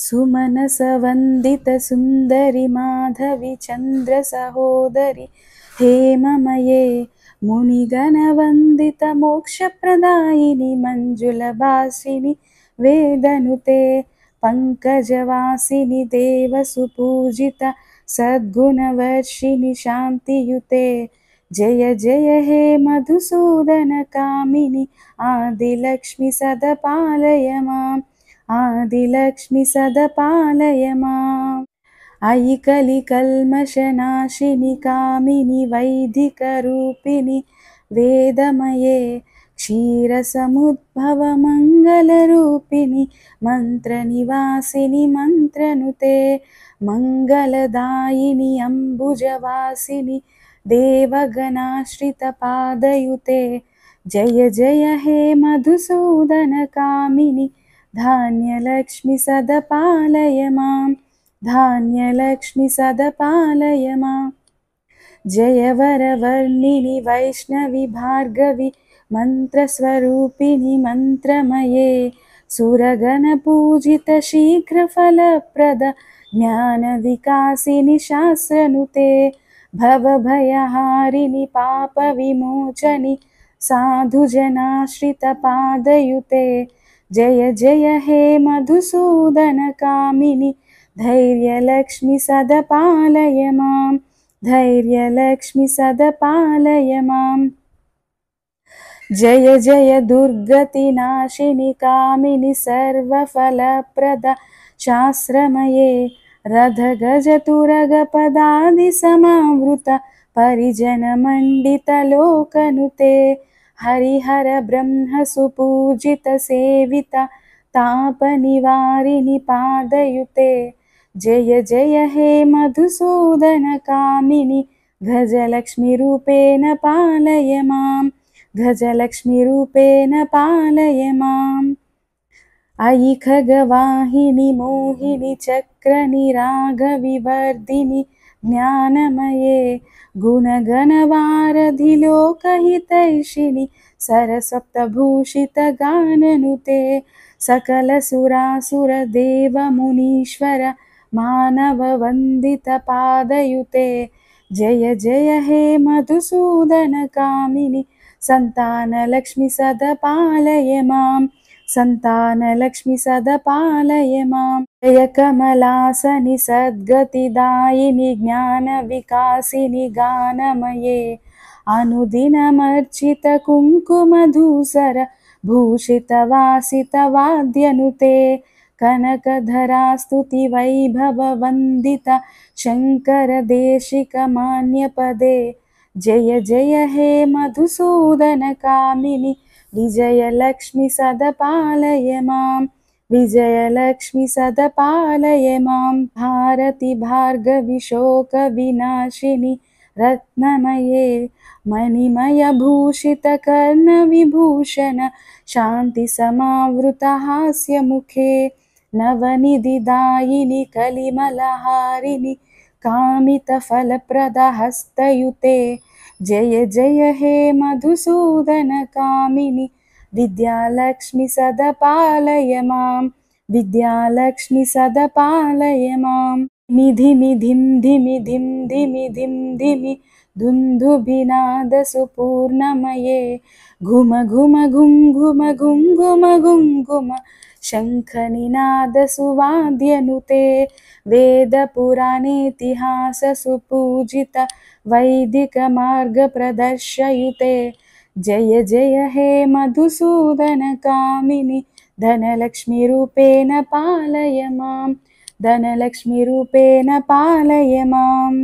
सुमनसवन्दितसुन्दरि माधवि चन्द्रसहोदरि हेममये मुनिगणवन्दितमोक्षप्रदायिनि मञ्जुलभासिनि वेदनुते पङ्कजवासिनि देवसुपूजिता सद्गुणवर्षिणि शान्तियुते जय जय हे मधुसूदन कामिनि आदिलक्ष्मि सदपालय माम् आदिलक्ष्मि सदपालय माम् अयि कलिकल्मषनाशिनि कामिनि वैदिकरूपिणि वेदमये क्षीरसमुद्भवमङ्गलरूपिणि मन्त्रनिवासिनि मन्त्रनुते मङ्गलदायिनि अम्बुजवासिनि देवगणाश्रितपादयुते जय जय हे मधुसूदन कामिनि धान्यलक्ष्मि सदपालय माम् धान्यलक्ष्मि सदपालय माम् जय वरवर्णिनि वैष्णवि भार्गवि मन्त्रस्वरूपिणि मन्त्रमये सुरगणपूजित शीघ्रफलप्रद ज्ञानविकासिनि शास्त्रनुते भवभयहारिणि पापविमोचनि साधुजनाश्रितपादयुते जय जय हे मधुसूदन कामिनि धैर्यलक्ष्मि सदपालय माम् धैर्यलक्ष्मि सदपालय माम् जय जय दुर्गतिनाशिनि कामिनि सर्वफलप्रद शास्त्रमये रथगजतुरगपदादिसमावृत परिजनमण्डितलोकनुते हरिहर ब्रह्म सुपूजित सेवित तापनिवारिणि पादयुते जय जय हे मधुसूदन कामिनि गजलक्ष्मीरूपेण पालय माम् गजलक्ष्मीरूपेण पालय माम् अयि खगवाहिनि मोहिनि चक्रनिरागविवर्धिनि ज्ञानमये गुणगणवारधि लोकहितैषिणि सरसप्तभूषितगाननुते सकलसुरासुरदेवमुनीश्वर मानववन्दितपादयुते जय जय हे मधुसूदन कामिनि सन्तानलक्ष्मि सदपालय माम् सन्तानलक्ष्मि सदपालय माम् जय कमलासनि सद्गतिदायिनि ज्ञानविकासिनि गानमये अनुदिनमर्चित कुङ्कुमधूसर भूषितवासितवाद्यनुते कनकधरास्तुति वैभववन्दित शङ्करदेशिकमान्यपदे जय जय हे मधुसूदन कामिनि विजयलक्ष्मि सदपालय माम् विजयलक्ष्मि सदपालय माम् भारति भार्गवि शोकविनाशिनि रत्नमये मणिमयभूषितकर्णविभूषण शान्तिसमावृतहास्यमुखे नवनिधिदायिनि कलिमलहारिणि कामितफलप्रदहस्तयुते जय जय हे मधुसूदन कामिनि विद्यालक्ष्मि सदपालय माम् विद्यालक्ष्मि सदपालय माम् धिमि धिम धिमि धिम धिमि धिम धिमि दुन्दुभिनादसुपूर्णमये घुम घुम घुम घुम घुम घुम घुम घुम शङ्खनिनादसुवाद्यनुते वेदपुराणेतिहाससुपूजित वैदिकमार्गप्रदर्शयुते जय जय हे मधुसूदन कामिनि धनलक्ष्मीरूपेण पालय माम् धनलक्ष्मीरूपेण पालय माम्।